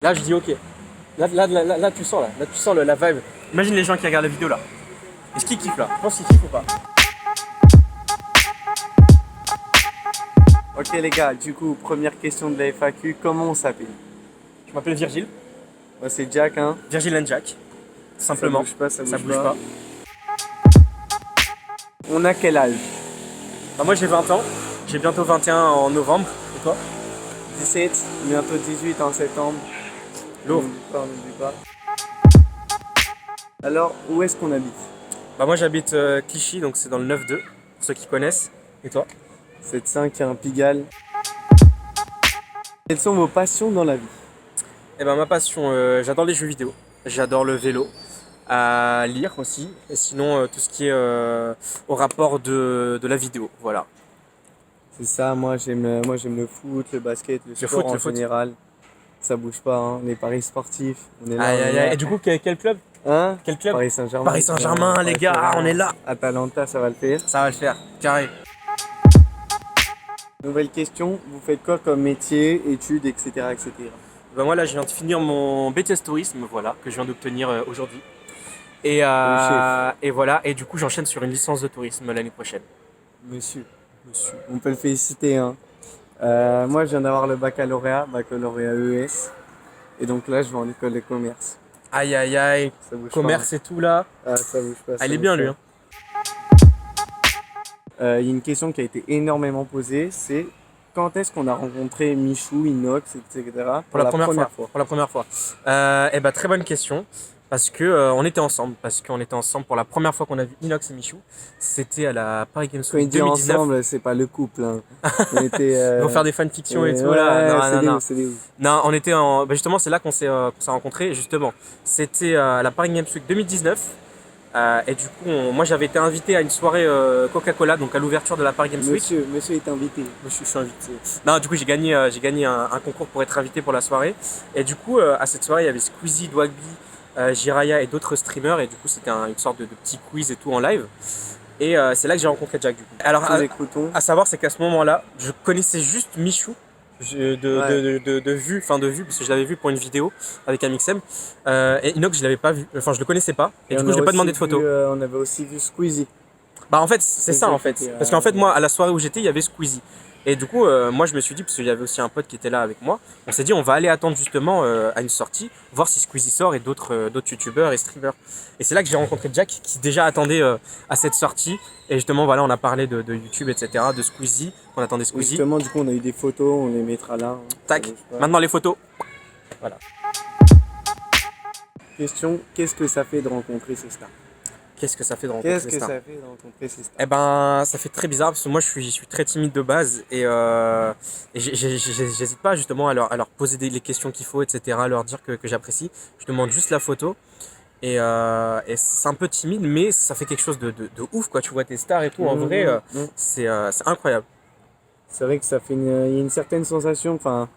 Là, je dis ok. Là, tu sens la vibe. Imagine les gens qui regardent la vidéo là. Est-ce qu'ils kiffent là? Je pense qu'ils kiffent ou pas? Ok les gars, du coup, première question de la FAQ, comment on s'appelle? Je m'appelle Virgile. Moi c'est Jack, hein. Virgile and Jack. Simplement. Ça bouge pas. On a quel âge? Bah, moi j'ai 20 ans. J'ai bientôt 21 en novembre. Et toi? 17, bientôt 18 en septembre. Lourd. On n'oublie pas. Alors, où est-ce qu'on habite? Bah moi j'habite Clichy, donc c'est dans le 9-2, pour ceux qui connaissent. Et toi? 7-5 à un Pigalle. Quelles sont vos passions dans la vie? Eh ben ma passion, j'adore les jeux vidéo. J'adore le vélo. À lire aussi. Et sinon tout ce qui est au rapport de la vidéo. Voilà. C'est ça, moi j'aime le foot, le basket, le sport en général. Ça bouge pas, hein. Les paris sportifs, on est là. Aïe aïe aïe. Et du coup quel club? Hein? Quel club? Paris Saint-Germain. Paris Saint-Germain, les gars, on est là. Atalanta, ça va le faire. Ça va le faire, carré. Nouvelle question, vous faites quoi comme métier, études, etc. etc. Ben moi là je viens de finir mon BTS tourisme, voilà, que je viens d'obtenir aujourd'hui. Et voilà, et du coup j'enchaîne sur une licence de tourisme l'année prochaine. Monsieur, on peut le féliciter, hein. Moi je viens d'avoir le baccalauréat ES. Et donc là je vais en école de commerce. Aïe aïe aïe, Ça bouge commerce pas, et tout là. hein. Ah, ça bouge pas. Ah, il est bien lui. Hein. Il y a une question qui a été énormément posée, c'est quand est-ce qu'on a rencontré Michou, Inox, etc. Pour la première fois. Pour la première fois. Eh ben très bonne question. Parce que on était ensemble. Parce qu'on était ensemble pour la première fois qu'on a vu Inox et Michou. C'était à la Paris Games Quand Week il dit 2019. ensemble, c'est pas le couple. Hein. On était, Ils vont faire des fanfictions et tout ouais, là. Non. C'est des ouf. Non, on était en. Bah justement, c'est là qu'on s'est rencontrés. Justement, c'était à la Paris Games Week 2019. Et du coup, moi j'avais été invité à une soirée Coca-Cola, donc à l'ouverture de la Paris Games Week. Monsieur est invité. Je suis invité. Non, du coup, j'ai gagné un concours pour être invité pour la soirée. Et du coup, à cette soirée, il y avait Squeezie, Dwagby, Jiraya et d'autres streamers. Et du coup, c'était une sorte de petit quiz et tout en live. Et c'est là que j'ai rencontré Jack, du coup. Alors, à savoir, c'est qu'à ce moment-là, je connaissais juste Michou. De vue, parce que je l'avais vu pour une vidéo avec Amixem. Et Inox, je l'avais pas vu, enfin je le connaissais pas. Et du coup, je l'ai pas demandé de photo. On avait aussi vu Squeezie. Bah en fait, c'est ça en fait. Parce qu'en fait, moi, à la soirée où j'étais, il y avait Squeezie. Et du coup, moi je me suis dit, parce qu'il y avait aussi un pote qui était là avec moi, on s'est dit, on va aller attendre justement à une sortie, voir si Squeezie sort et d'autres youtubeurs et streamers. Et c'est là que j'ai rencontré Jack qui déjà attendait à cette sortie. Et justement, voilà, on a parlé de YouTube, etc., de Squeezie, on attendait Squeezie. Justement, du coup, on a eu des photos, on les mettra là. Hein. Tac, maintenant les photos. Voilà. Question, qu'est-ce que ça fait de rencontrer ces stars? Qu'est-ce que ça fait de rencontrer ces stars? Eh ben, ça fait très bizarre parce que moi je suis très timide de base et j'hésite pas justement à leur poser les questions qu'il faut, etc., à leur dire que j'apprécie. Je demande juste la photo et c'est un peu timide, mais ça fait quelque chose de ouf, quoi. Tu vois tes stars et tout, en vrai, c'est incroyable. C'est vrai que ça fait il y a une certaine sensation, enfin,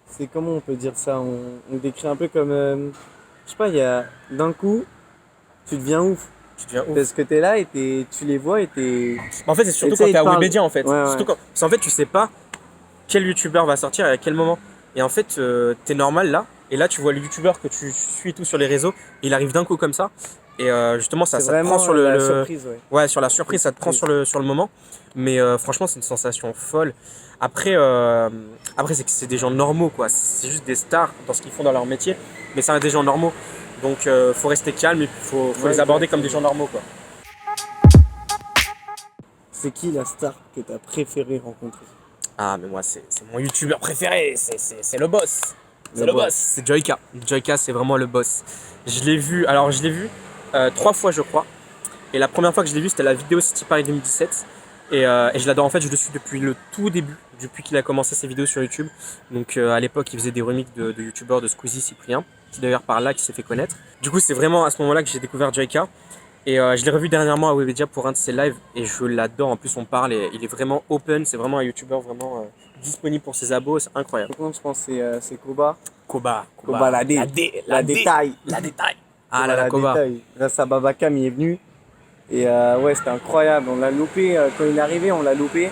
c'est comment on peut dire ça? On décrit un peu comme, je sais pas, il y a d'un coup, tu deviens ouf. Parce que t'es là et tu les vois et t'es. En fait, c'est surtout quand t'es à Webedia en fait. Ouais, surtout quand, parce qu'en fait, tu sais pas quel youtubeur va sortir et à quel moment. Et en fait, t'es normal là. Et là, tu vois le youtubeur que tu suis tout sur les réseaux. Il arrive d'un coup comme ça. Et justement, ça te prend sur la surprise. Ouais, sur la surprise, ça te prend sur le moment. Mais franchement, c'est une sensation folle. Après c'est que c'est des gens normaux, quoi. C'est juste des stars dans ce qu'ils font dans leur métier. Mais ça reste des gens normaux. Donc faut rester calme et puis faut les aborder comme des gens normaux, quoi. C'est qui la star que tu as préféré rencontrer? Ah mais moi c'est mon youtubeur préféré, c'est le boss. C'est le boss. C'est Joyka. Joyka c'est vraiment le boss. Je l'ai vu 3 fois je crois. Et la première fois que je l'ai vu c'était la vidéo City Paris 2017. Et je l'adore, en fait je le suis depuis le tout début, depuis qu'il a commencé ses vidéos sur YouTube. Donc à l'époque il faisait des remixes de youtubeurs de Squeezie, Cyprien, qui d'ailleurs par là qui s'est fait connaître. Du coup c'est vraiment à ce moment là que j'ai découvert Joyka. Et je l'ai revu dernièrement à Webedia pour un de ses lives et je l'adore, en plus on parle et il est vraiment open, c'est vraiment un youtubeur vraiment disponible pour ses abos, c'est incroyable. Je pense que c'est Koba. Koba la détail. Ah là la Koba. Grâce à Babacam il est venu et ouais c'était incroyable, on l'a loupé, quand il est arrivé on l'a loupé.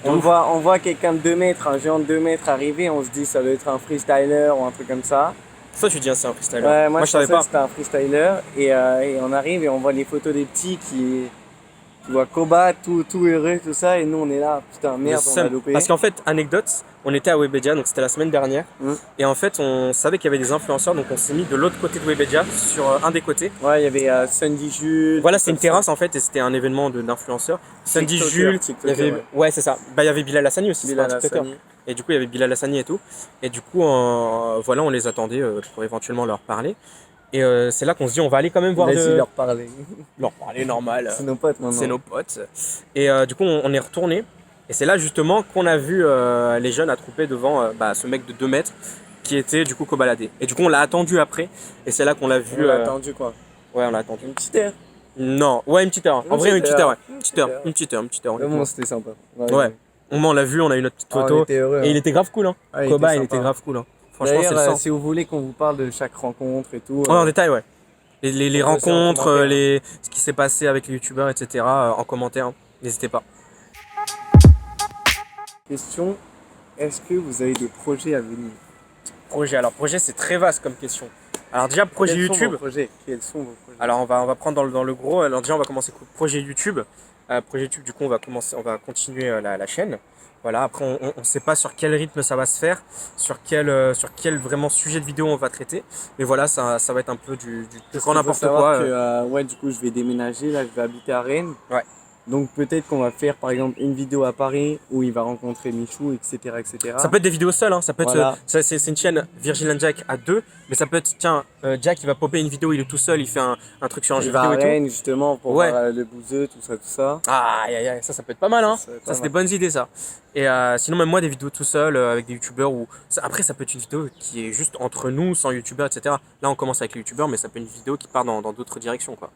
On voit quelqu'un de 2 mètres, un géant de 2 mètres arriver, on se dit ça doit être un freestyler ou un truc comme ça. Toi, tu dis, c'est un freestyler. Ouais, moi je savais pensais pas. que c'était un freestyler et on arrive et on voit les photos des petits qui voient Koba tout heureux, tout ça, et nous on est là, putain merde, on a loupé. Parce qu'en fait, anecdote, on était à Webedia, donc c'était la semaine dernière, et en fait on savait qu'il y avait des influenceurs, donc on s'est mis de l'autre côté de Webedia, sur un des côtés. Ouais, il y avait Sandy Jules. Voilà, c'est une terrasse en fait, et c'était un événement d'influenceurs. Sandy Jules, il y avait, ouais c'est ça, bah il y avait Bilal Hassani aussi, Bilal Hassani. Et du coup il y avait Bilal Hassani et tout, et du coup voilà, on les attendait pour éventuellement leur parler. Et c'est là qu'on se dit, on va aller quand même voir. Vas-y, leur parler. Leur parler normal. C'est nos potes maintenant. C'est nos potes. Et du coup, on est retourné. Et c'est là justement qu'on a vu les jeunes attrouper devant ce mec de 2 mètres qui était du coup Kobalade. Et du coup, on l'a attendu après. Et c'est là qu'on l'a vu. On l'a attendu quoi? Ouais, on l'a attendu. Une petite heure. Non, ouais, une petite heure. En vrai, une petite heure, ouais. Une petite heure. Vraiment, c'était sympa. Ouais. On l'a vu, on a eu notre petite photo. Heureux, et il était grave cool, hein. Ah, Koba, il était grave cool, hein. Franchement, c'est le d'ailleurs, sens. si vous voulez qu'on vous parle de chaque rencontre et tout. Ouais, en détail, ouais. Les rencontres, ce qui s'est passé avec les youtubeurs, etc. En commentaire, hein. N'hésitez pas. Question, est-ce que vous avez des projets à venir? Alors projet c'est très vaste comme question. Alors déjà projet Quels YouTube. Quels sont vos projets? Alors on va prendre dans le gros. Alors déjà on va commencer projet YouTube. Projet YouTube du coup on va continuer la chaîne. Voilà, après on sait pas sur quel rythme ça va se faire, sur quel vraiment sujet de vidéo on va traiter. Mais voilà, ça va être un peu du grand n'importe quoi. Ouais, du coup je vais déménager, là je vais habiter à Rennes. Ouais. Donc peut-être qu'on va faire par exemple une vidéo à Paris où il va rencontrer Michou, etc. Ça peut être des vidéos seules, hein. Ça peut être, voilà. c'est une chaîne Virgil and Jack à 2, mais ça peut être, tiens, Jack il va popper une vidéo, il est tout seul, il fait un truc sur un jeu vidéo et Rennes, tout. justement pour voir le bouseux, tout ça. Ah, ça peut être pas mal, hein. Ça c'est des bonnes idées ça. Et sinon même moi des vidéos tout seul avec des youtubeurs ou après ça peut être une vidéo qui est juste entre nous, sans youtubeurs, etc. Là on commence avec les youtubeurs, mais ça peut être une vidéo qui part dans d'autres directions quoi.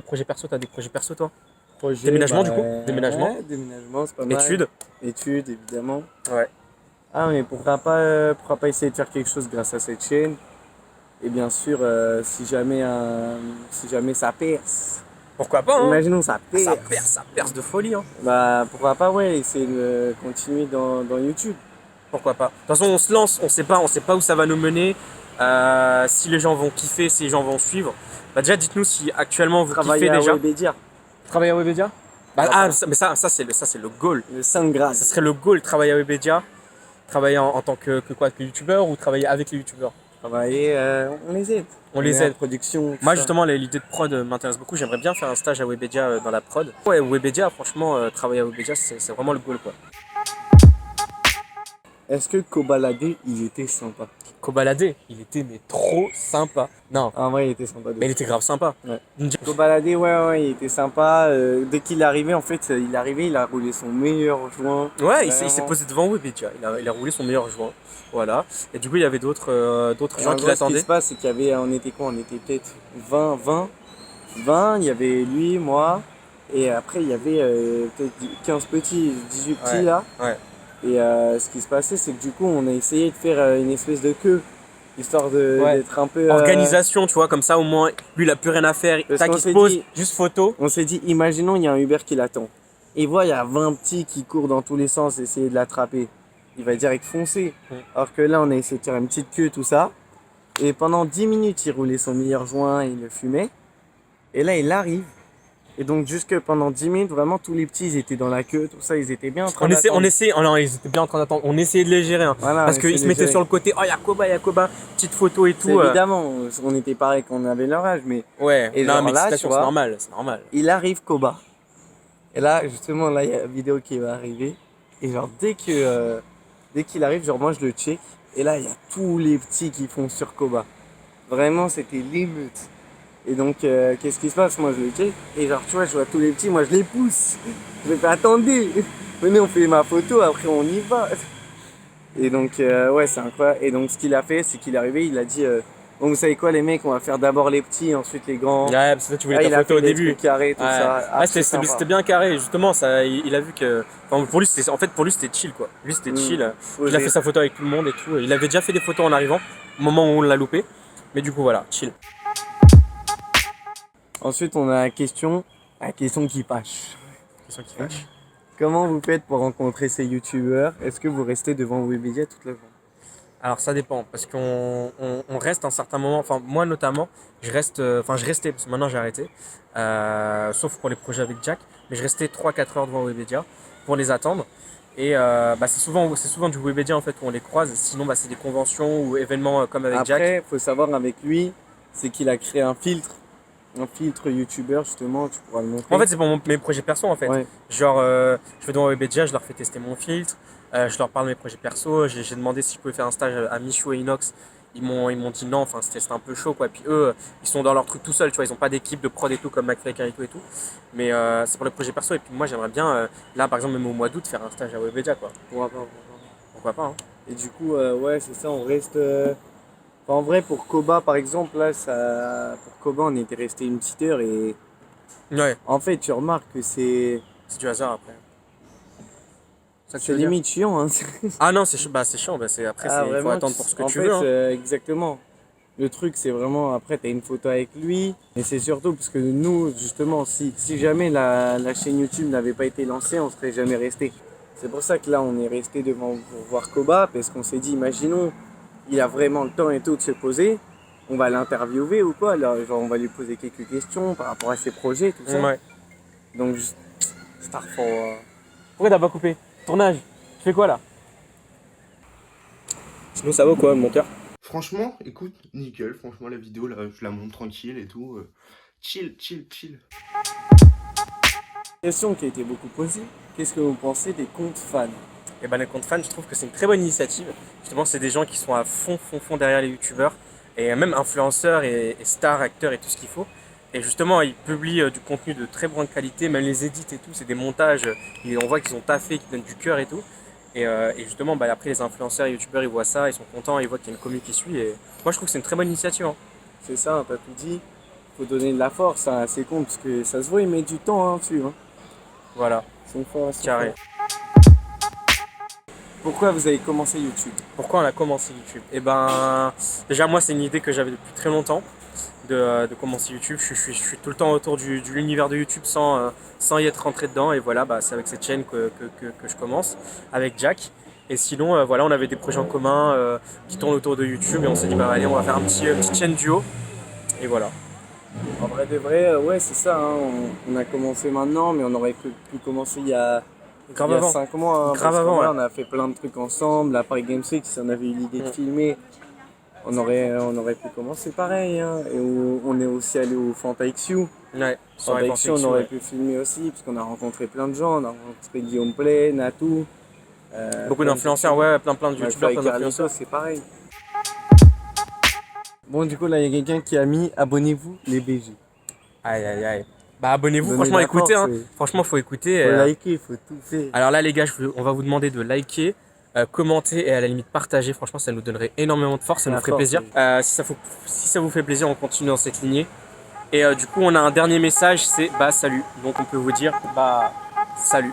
Projet perso, t'as des projets perso toi? Déménagement du coup? Déménagement. Ouais, déménagement, c'est pas mal. Études, évidemment. Ouais. Ah mais pourquoi pas essayer de faire quelque chose grâce à cette chaîne. Et bien sûr, si jamais ça perce. Pourquoi pas, hein? Imaginons ça perce. Ça perce de folie, hein. Bah pourquoi pas, ouais, essayer de continuer dans YouTube. Pourquoi pas. De toute façon on se lance, on sait pas où ça va nous mener. Si les gens vont kiffer, si les gens vont suivre. Bah déjà dites-nous si actuellement vous kiffez déjà. Travailler à Webedia. Mais ça c'est le goal. Le Saint Graal. Ça serait le goal, travailler à Webedia. Travailler en tant que youtubeur ou travailler avec les youtubeurs. Travailler, on les aide. On les aide. Production. Moi justement l'idée de prod m'intéresse beaucoup. J'aimerais bien faire un stage à Webedia dans la prod. Ouais, Webedia, franchement, travailler à Webedia c'est vraiment le goal quoi. Est-ce que Kobalade il était sympa? Kobalade, il était mais trop sympa. Non. En vrai, il était sympa. Mais il était grave sympa. Ouais. Kobalade, ouais, il était sympa. Dès qu'il est arrivé, en fait, il a roulé son meilleur joint. Ouais, il s'est posé devant Webedia. Il a roulé son meilleur joint. Voilà. Et du coup, il y avait d'autres gens qui l'attendaient. Ce qui se passe, c'est qu'il y avait, on était peut-être 20, il y avait lui, moi. Et après, il y avait peut-être 15 petits, 18 petits là. Ouais. Et ce qui se passait, c'est que du coup, on a essayé de faire une espèce de queue, histoire d'être un peu... Organisation, tu vois, comme ça au moins, lui il a plus rien à faire, il se pose, juste photo. On s'est dit, imaginons, il y a un Uber qui l'attend. Et il y a 20 petits qui courent dans tous les sens, essayer de l'attraper. Il va direct foncer. Alors que là, on a essayé de faire une petite queue, tout ça. Et pendant 10 minutes, il roulait son meilleur joint, il le fumait. Et là, il arrive. Et donc jusque pendant 10 minutes, vraiment tous les petits ils étaient dans la queue, tout ça, ils étaient bien en train d'attendre. Non, ils étaient bien en train d'attendre. On essayait de les gérer, hein, voilà, parce qu'ils se mettaient sur le côté. Oh, il y a Koba, petite photo et tout. Évidemment, on était pareil quand on avait leur âge, mais. Ouais. Et non, mais là, c'est normal. Il arrive Koba. Et là, justement, là, il y a la vidéo qui va arriver. Et genre dès qu'il arrive, genre moi je le check. Et là, il y a tous les petits qui font sur Koba. Vraiment, c'était l'émeute. Et donc, qu'est-ce qui se passe? Moi, je le check. Et genre, tu vois, je vois tous les petits, moi, je les pousse. Je me fais, attendez, venez, on fait ma photo, après, on y va. Et donc, ouais, c'est incroyable. Et donc, ce qu'il a fait, c'est qu'il est arrivé, il a dit, bon, vous savez quoi, les mecs, on va faire d'abord les petits, ensuite les grands. Ouais, parce que tu voulais ta photo au début. Carré, tout ça. C'était bien carré. Justement, ça, il a vu que. Enfin, pour lui, c'était chill, quoi. Lui, c'était chill. Il a fait sa photo avec tout le monde et tout. Il avait déjà fait des photos en arrivant, au moment où on l'a loupé. Mais du coup, voilà, chill. Ensuite, on a la question qui fâche. Comment vous faites pour rencontrer ces youtubeurs? Est-ce que vous restez devant Webedia toute la journée? Alors ça dépend, parce qu'on reste un certain moment, enfin moi notamment, je restais, parce que maintenant j'ai arrêté, sauf pour les projets avec Jack, mais je restais 3-4 heures devant Webedia pour les attendre. Et c'est souvent du Webedia en fait où on les croise, sinon c'est des conventions ou événements comme avec Jack. Après, faut savoir avec lui, c'est qu'il a créé un filtre youtubeur justement, tu pourras le montrer. En fait c'est pour mes projets perso en fait. Ouais. Genre je vais devant Webedia, je leur fais tester mon filtre, je leur parle de mes projets perso, j'ai demandé si je pouvais faire un stage à Michou et Inox. Ils m'ont dit non, enfin c'était un peu chaud quoi. Puis eux, ils sont dans leur truc tout seuls, tu vois, ils ont pas d'équipe de prod et tout comme McFly Carito et tout. Mais c'est pour les projets perso. Et puis moi j'aimerais bien, là par exemple même au mois d'août, faire un stage à Webedia quoi. Pourquoi pas, Pourquoi pas hein. Et du coup, ouais, c'est ça, on reste. En vrai, pour Koba par exemple, là, pour Koba, on était resté une petite heure et Ouais, en fait, tu remarques que c'est c'est du hasard après. Ça que tu veux dire limite chiant. Hein. Ah non, c'est chiant, après il faut vraiment, attendre pour ce que en tu fait, veux. Hein. exactement. Le truc, c'est vraiment, après, tu as une photo avec lui. Et c'est surtout parce que nous, justement, si jamais la chaîne YouTube n'avait pas été lancée, on serait jamais resté. C'est pour ça que là, on est resté devant pour voir Koba, parce qu'on s'est dit, imaginons, il a vraiment le temps et tout de se poser. On va l'interviewer ou quoi, alors, genre, on va lui poser quelques questions par rapport à ses projets, tout ça. Ouais. Donc, start for. Pourquoi t'as pas coupé? Tournage, tu fais quoi là? Sinon ça va quoi le monteur? Franchement, écoute, nickel. Franchement, la vidéo, là, je la monte tranquille et tout. Chill. Question qui a été beaucoup posée. Qu'est-ce que vous pensez des comptes fans? Et ben les comptes fans, je trouve que c'est une très bonne initiative. Justement, c'est des gens qui sont à fond derrière les youtubeurs et même influenceurs et stars, acteurs et tout ce qu'il faut. Et justement, ils publient du contenu de très bonne qualité, même les edits et tout, c'est des montages. Et on voit qu'ils ont taffé, qu'ils donnent du cœur et tout. Et justement, après les influenceurs et youtubeurs, ils voient ça, ils sont contents, ils voient qu'il y a une commu qui suit. Et moi, je trouve que c'est une très bonne initiative. Hein. C'est ça, t'as tout dit. Faut donner de la force à ces comptes parce que ça se voit, ils mettent du temps hein, dessus. Hein. Voilà, Ils sont forts, ils sont carré. forts. Pourquoi vous avez commencé YouTube? Pourquoi on a commencé YouTube? Et ben, déjà moi, c'est une idée que j'avais depuis très longtemps de commencer YouTube. Je suis tout le temps autour de l'univers de YouTube sans y être rentré dedans. Et voilà, c'est avec cette chaîne que je commence, avec Jack. Et sinon, voilà, on avait des projets en commun qui tournent autour de YouTube. Et on s'est dit, bah allez, on va faire une petite chaîne duo. Et voilà. En vrai de vrai, ouais, c'est ça. Hein. On a commencé maintenant, mais on aurait pu commencer il y a Grave avant. 5 mois. Hein, Grave parce avant, qu'en vrai, ouais. on a fait plein de trucs ensemble. La Paris Games Week, si on avait eu l'idée de filmer, on aurait pu commencer pareil. Hein. Et on est aussi allé au Fanta XU. Ouais, Fanta XU, on aurait pu filmer aussi, parce qu'on a rencontré plein de gens. On a rencontré Guillaume Play, Natou. Beaucoup d'influenceurs, ouais, plein de youtubeurs, plein Carlito, d'influenceurs. c'est pareil. Bon, du coup, là, il y a quelqu'un qui a mis abonnez-vous les BG. Aïe. Bah abonnez-vous, Donnez franchement la écoutez, force, hein. oui. Franchement faut écouter. Faut liker, faut tout faire. Alors là les gars, on va vous demander de liker, commenter et à la limite partager. Franchement ça nous donnerait énormément de force, ça nous ferait plaisir. Oui. Si ça vous fait plaisir, on continue dans cette lignée. Et du coup on a un dernier message, c'est salut. Donc on peut vous dire salut.